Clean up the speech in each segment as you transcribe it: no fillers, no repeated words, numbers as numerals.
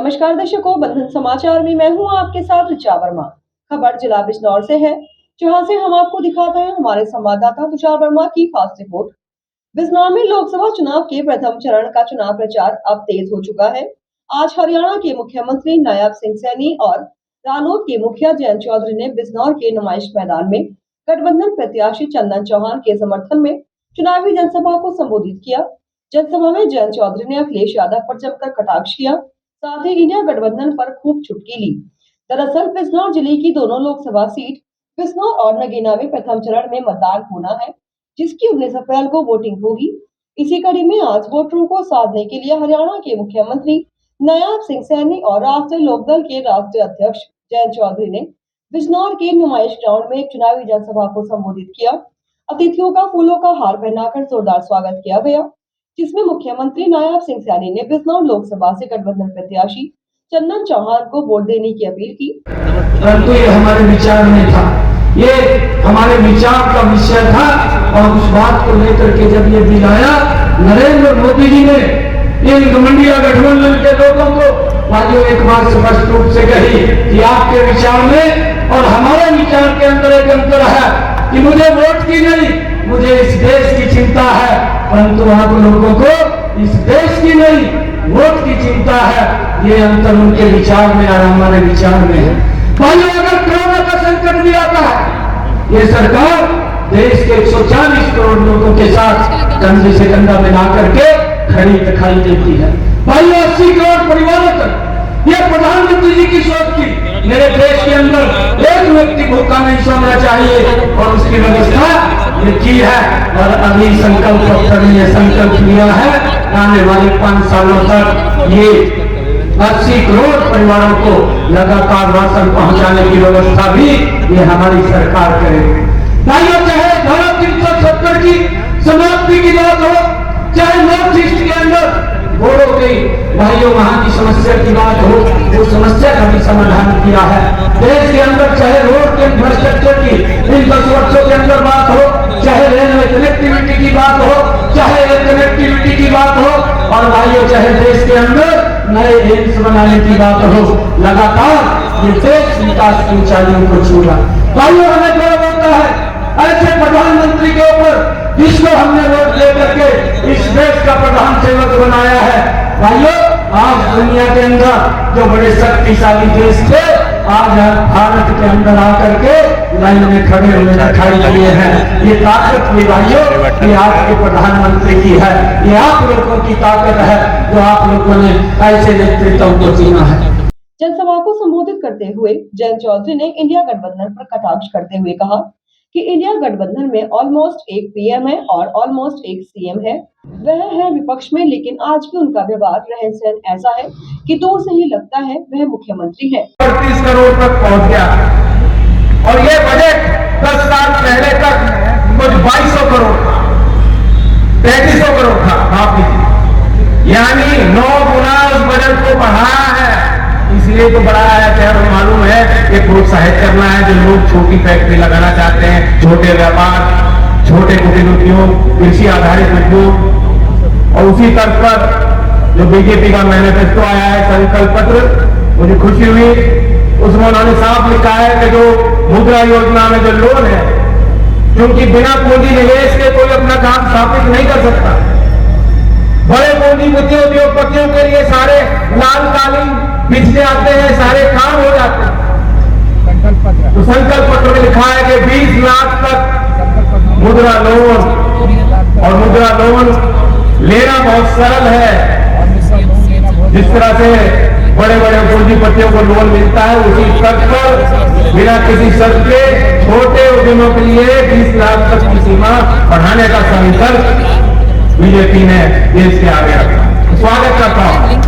नमस्कार दर्शकों, बंधन समाचार में मैं हूं आपके साथ ऋचा वर्मा। खबर जिला बिजनौर से है, जहां से हम आपको दिखाते हैं हमारे संवाददाता तुषार वर्मा की खास रिपोर्ट। बिजनौर में लोकसभा चुनाव के प्रथम चरण का चुनाव प्रचार अब तेज हो चुका है। आज हरियाणा के मुख्यमंत्री नायब सिंह सैनी और रालोद के मुखिया जयंत चौधरी ने बिजनौर के नुमाइश मैदान में गठबंधन प्रत्याशी चंदन चौहान के समर्थन में चुनावी जनसभा को संबोधित किया। जनसभा में जयंत चौधरी ने अखिलेश यादव पर जमकर कटाक्ष किया, साथ ही इंडिया गठबंधन पर खूब चुटकी ली। दरअसल बिजनौर जिले की दोनों लोकसभा सीट बिजनौर और नगीना में प्रथम चरण में मतदान होना है, जिसकी 19 अप्रैल को वोटिंग होगी। इसी कड़ी में आज वोटरों को साधने के लिए हरियाणा के मुख्यमंत्री नायब सिंह सैनी और राष्ट्रीय लोकदल के राष्ट्रीय अध्यक्ष जयंत चौधरी ने बिजनौर के नुमाइश ग्राउंड में एक चुनावी जनसभा को संबोधित किया। अतिथियों का फूलों का हार पहनाकर जोरदार स्वागत किया गया, जिसमें मुख्यमंत्री नायब सिंह सैनी ने बिजनौर लोकसभा से गठबंधन प्रत्याशी चंदन चौहान को वोट देने की अपील की। परंतु ये हमारे विचार में था, ये हमारे विचार का विषय था और उस बात को लेकर के जब ये बिल आया, नरेंद्र मोदी जी ने इन इंडिया गठबंधन के लोगों को भाइयों एक बात स्पष्ट रूप से कही कि आपके विचार में और हमारे विचार के अंदर एक अंतर है कि मुझे वोट की नहीं, मुझे इस देश की चिंता है, परंतु आप लोगों को इस देश की नहीं वोट की चिंता है। ये अंतर उनके विचार में और हमारे विचार में है। भाइयों, अगर कोरोना का संकट भी आता है, ये सरकार देश के 140 करोड़ लोगों के साथ कंधे से कंधा मिला करके खड़ी दिखाई देती है। भाइयों, 80 करोड़ परिवारों तक ये प्रधानमंत्री जी की सोच थी, मेरे देश के अंदर एक व्यक्ति भूखा नहीं सोना चाहिए और उसकी व्यवस्था ये की है। और अभी संकल्प पत्र में ये संकल्प लिया है, आने वाले 5 सालों तक ये 80 करोड़ परिवारों को लगातार राशन पहुंचाने की व्यवस्था भी ये हमारी सरकार करेगी। भाइयों, चाहे धारा 370 की समाप्ति की बात हो, चाहे नॉर्थ ईस्ट के अंदर बोलो गई, भाइयों वहां की समस्या की बात हो, वो समस्या का भी समाधान किया है। देश के अंदर चाहे रोड के इंफ्रास्ट्रक्चर की इन 10 वर्षों के अंदर बात हो, चाहे रेलवे कनेक्टिविटी की बात हो, चाहे एयर कनेक्टिविटी की बात हो, और भाइयों चाहे देश के अंदर नए एम्स बनाने की बात हो, लगातार ये देश विकास की ऊंचाइयों को छू रहा। भाइयों, हमें गर्व होता है ऐसे प्रधानमंत्री के ऊपर जिसको हमने वोट लेकर के इस देश का प्रधान सेवक बनाया है। भाइयों, आज दुनिया के अंदर जो बड़े शक्तिशाली देश थे, आज भारत के अंदर आकर के लाइन में खड़े हुए दिखाई दिए हैं। ये ताकत भी भाइयों ये आपके प्रधानमंत्री की है, ये आप लोगों की ताकत है जो आप लोगों ने ऐसे नेतृत्व को चुना है। जनसभा को संबोधित करते हुए जयंत चौधरी ने इंडिया गठबंधन पर कटाक्ष करते हुए कहा कि इंडिया गठबंधन में ऑलमोस्ट एक पीएम है और ऑलमोस्ट एक सीएम है। वह है विपक्ष में, लेकिन आज भी उनका व्यवहार रहन सहन ऐसा है कि दूर से ही लगता है वह मुख्यमंत्री है। 30 करोड़ तक पहुंच गया और ये बजट 10 साल पहले तक कुछ 2200 करोड़ था, 3300 करोड़ था, माफ कीजिए, यानी 9 गुना उस बजट को बढ़ाया है। इसलिए तो बढ़ाया है कि हमें मालूम है कि प्रोत्साहित करना है जो लोग छोटी फैक्ट्री लगाना चाहते हैं, छोटे व्यापार, छोटे कुटीर उद्योग, कृषि आधारित उद्योग। और उसी तर्ज पर जो बीजेपी का मैनिफेस्टो आया है, संकल्प पत्र, मुझे खुशी हुई, उसमें उन्होंने साफ लिखा है कि जो मुद्रा योजना में जो लोन है, क्योंकि बिना पूंजी निवेश के कोई अपना काम स्थापित नहीं कर सकता, बड़े पूंजीपति उद्योगपतियों के लिए सारे लाल कालीन बिछ जाते हैं, सारे काम हो जाते हैं। तो संकल्प पत्र में लिखा है कि 20 लाख तक मुद्रा लोन, और मुद्रा लोन लेना बहुत सरल है। जिस तरह से बड़े बड़े पूंजीपतियों को लोन मिलता है, उसी तर्ज पर बिना किसी शर्त के छोटे उद्यमों के लिए 20 लाख तक की सीमा बढ़ाने का संकल्प बीजेपी ने देश के आगे रखा। स्वागत करता हूं।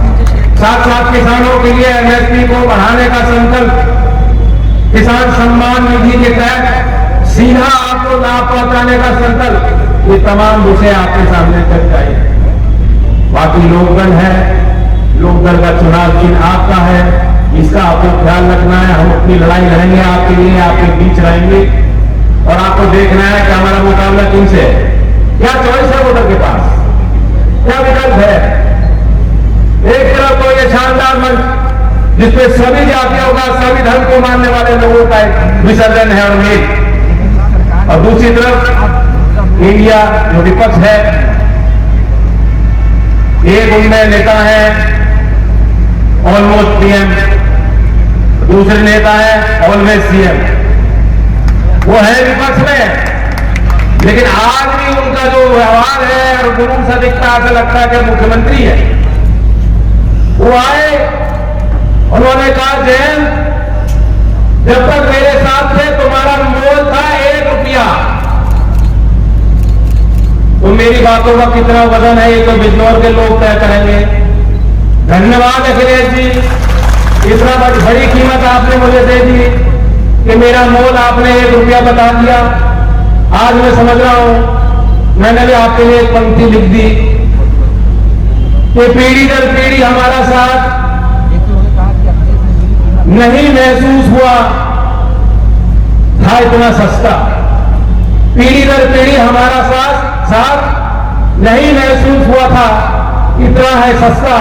साथ साथ किसानों के लिए एमएसपी को बढ़ाने का संकल्प, किसान सम्मान निधि के तहत सीधा आपको लाभ पहुंचाने का संकल्प, ये तमाम विषय आपके सामने चल जाए। बाकी लोकदल है, लोकदल का चुनाव चिन्ह आपका है, इसका आपको ख्याल रखना है। हम अपनी लड़ाई लड़ेंगे आपके लिए, आपके बीच रहेंगे, और आपको देखना है कि हमारा मुकाबला किनसे है, क्या चॉइस है वोटर के पास, क्या विकल्प है। एक तरफ तो ये शानदार मंच जिसपे सभी जातियों का, सभी धर्म को मानने वाले लोगों का एक विसर्जन है और मेल। और दूसरी तरफ इंडिया जो विपक्ष है, एक उनमें नेता है ऑलमोस्ट पीएम, दूसरे नेता है ऑलवेज सीएम। वो है विपक्ष में, लेकिन आज भी उनका जो व्यवहार है और गुरु सा दिखता है, ऐसा लगता है कि मुख्यमंत्री है। वो आए, उन्होंने कहा जयंत, जब तक मेरे साथ थे तुम्हारा मोल था 1 रुपया। तो मेरी बातों का कितना वजन है ये तो बिजनौर के लोग तय करेंगे। धन्यवाद अखिलेश जी, इतना बड़ी कीमत आपने मुझे दे दी कि मेरा मोल आपने 1 रुपया बता दिया। आज मैं समझ रहा हूं, मैंने भी आपके लिए एक पंक्ति लिख दी कि पीढ़ी दर पीढ़ी हमारा साथ नहीं महसूस हुआ था इतना सस्ता। पीढ़ी दर पीढ़ी हमारा साथ नहीं महसूस हुआ था इतना है सस्ता।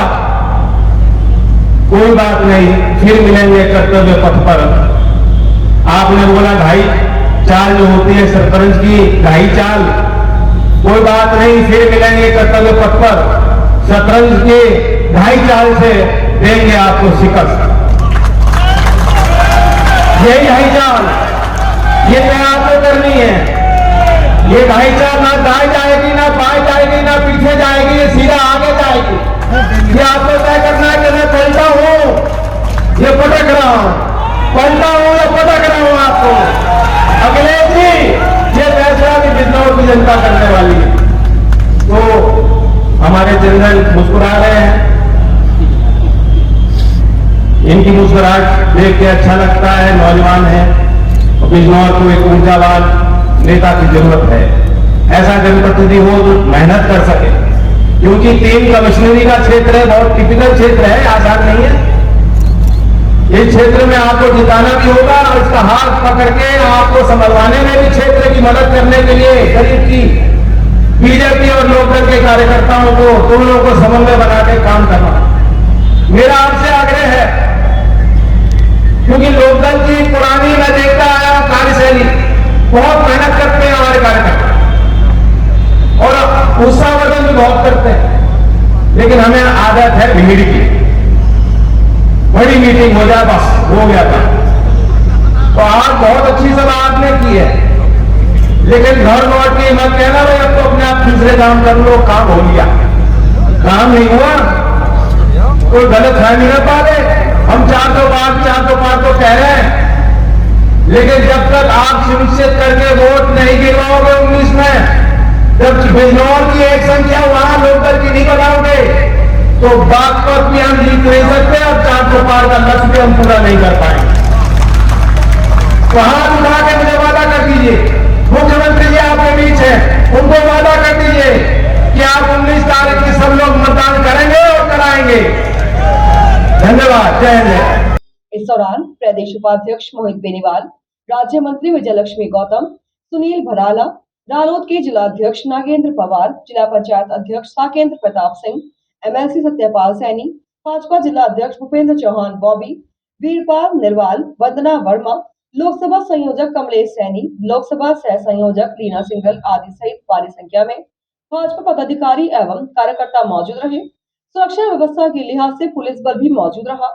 कोई बात नहीं, फिर मिलेंगे कर्तव्य पथ पर। आपने बोला ढाई चाल जो होती है सरपंच की, ढाई चाल, कोई बात नहीं, फिर मिलेंगे कर्तव्य पथ पर। शतरंज के ढाई चाल से देंगे आपको शिकस्त। यही ढाई चाल, ये तैयार तो करनी है। ये ढाई चाल ना दाएं जाएगी, ना बाएं जाएगी, ना पीछे जाएगी, ये सीधा आगे जाएगी। ये आपको तय करना है कि मैं पलटा हूं ये पटक रहा हूं, पलटा हूं या पटक रहा हूं आपको। अखिलेश जी, ये फैसला भी बिजनौर की जनता करने वाली है। तो हमारे जनरल मुस्कुरा रहे हैं, इनकी मुस्कुराहट देख के अच्छा लगता है। नौजवान है और बिजनौर को एक ऊर्जावान नेता की जरूरत है। ऐसा जनप्रतिनिधि हो जो मेहनत कर सके, क्योंकि 3 कमिश्नरी का क्षेत्र है, बहुत टिपिकल क्षेत्र है, आसान नहीं है। इस क्षेत्र में आपको जिताना भी होगा और इसका हाथ पकड़ के आपको संभलवाने में भी क्षेत्र की मदद करने के लिए गरीब की बीजेपी और लोकदल के कार्यकर्ताओं को, दोनों को समन्वय बना के काम करना मेरा आपसे आग्रह है। क्योंकि लोकदल की पुरानी मैं देखता आया हूं कार्यशैली, बहुत मेहनत करते हैं हमारे कार्यकर्ता और उत्साहवर्धन भी बहुत करते हैं, लेकिन हमें आदत है भीड़ की। बड़ी मीटिंग हो जाए बस हो गया था। तो आज बहुत अच्छी सभा आपने की है, लेकिन घर लौट के मत कहना भाई अब तो अपने आप दूसरे काम कर लो, काम हो गया। काम नहीं हुआ, कोई गलत फहमी न पाले। हम 405 तो कह रहे हैं, लेकिन जब तक आप सुनिश्चित करके वोट नहीं गिरवाओगे 19 में, जब बिजनौर की एक संख्या वहां लोकदल की नहीं बनाओगे, तो बात पर भी हम जीत नहीं सकते और 405 का लक्ष्य भी हम पूरा नहीं कर पाएंगे। तो हाथ उठा के मुझे वादा कर दीजिए, मुख्यमंत्री जी आपके बीच है, उनको वादा कर दीजिए कि आप 19 तारीख की सब लोग मतदान करेंगे और कराएंगे। धन्यवाद, जय हिंद। इस दौरान प्रदेश उपाध्यक्ष मोहित बेनीवाल, राज्य मंत्री विजयलक्ष्मी गौतम, सुनील भराला, रालोद के जिलाध्यक्ष नागेंद्र पवार, जिला पंचायत अध्यक्ष साकेंद्र प्रताप सिंह, एमएलसी सत्यपाल सैनी, भाजपा जिला अध्यक्ष भूपेंद्र चौहान बॉबी, वीरपाल निर्वाल, वंदना वर्मा, लोकसभा संयोजक कमलेश सैनी, लोकसभा सह संयोजक लीना सिंघल आदि सहित भारी संख्या में भाजपा पदाधिकारी एवं कार्यकर्ता मौजूद रहे। सुरक्षा व्यवस्था के लिहाज से पुलिस बल भी मौजूद रहा।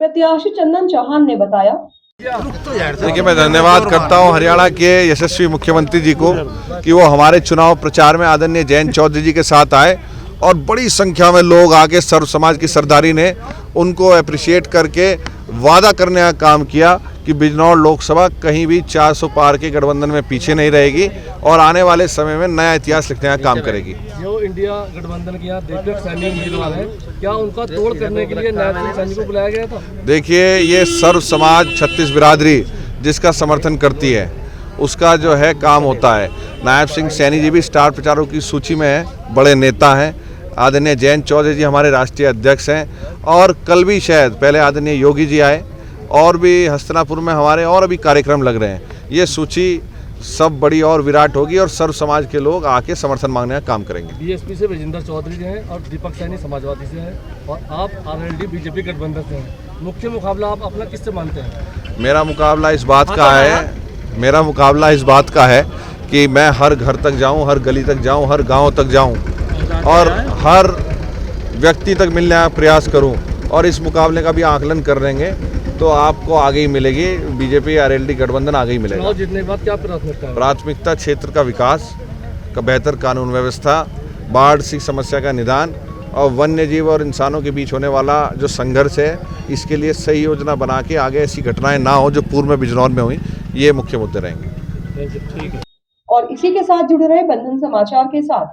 प्रत्याशी चंदन चौहान ने बताया, देखिए, मैं धन्यवाद करता हूं हरियाणा के यशस्वी मुख्यमंत्री जी को कि वो हमारे चुनाव प्रचार में आदरणीय जयंत चौधरी जी के साथ आए और बड़ी संख्या में लोग आके सर्व समाज की सरदारी ने उनको अप्रिशिएट करके वादा करने का काम किया कि बिजनौर लोकसभा कहीं भी 400 पार के गठबंधन में पीछे नहीं रहेगी और आने वाले समय में नया इतिहास लिखने का काम करेगी। जो इंडिया गठबंधन के यहाँ दीपक सैनी उम्मीदवार है, क्या उनका तोड़ करने के लिए नायब सैनी को बुलाया गया था? देखिए, ये सर्व समाज 36 बिरादरी जिसका समर्थन करती है उसका जो है काम होता है। नायब सिंह सैनी जी भी स्टार प्रचारकों की सूची में है, बड़े नेता हैं। आदरणीय जयंत चौधरी जी हमारे राष्ट्रीय अध्यक्ष हैं और कल भी शायद पहले आदरणीय योगी जी आए और भी हस्तिनापुर में हमारे और अभी कार्यक्रम लग रहे हैं। ये सूची सब बड़ी और विराट होगी और सर्व समाज के लोग आके समर्थन मांगने का काम करेंगे। बीएसपी से विजेंद्र चौधरी जी हैं और दीपक सैनी समाजवादी से हैं और आप आरएलडी बीजेपी गठबंधन से हैं। मुख्य मुकाबला आप अपना किससे मानते हैं? मेरा मुकाबला इस बात का है कि मैं हर घर तक जाऊं, हर गली तक जाऊं, हर गांव तक जाऊं और हर व्यक्ति तक मिलने का प्रयास करूं और इस मुकाबले का भी आकलन कर लेंगे तो आपको आगे ही मिलेगी। बीजेपी आरएलडी गठबंधन आगे ही मिलेगा। चुनाव जीतने के बाद क्या प्राथमिकता है? प्राथमिकता क्षेत्र का विकास का, बेहतर कानून व्यवस्था, बाढ़ सी समस्या का निदान और वन्य जीव और इंसानों के बीच होने वाला जो संघर्ष है, इसके लिए सही योजना बना के आगे ऐसी घटनाएं ना हो जो पूर्व में बिजनौर में हुई। ये मुख्य मुद्दे रहेंगे। ठीक है। और इसी के साथ जुड़े रहे बंधन समाचार के साथ।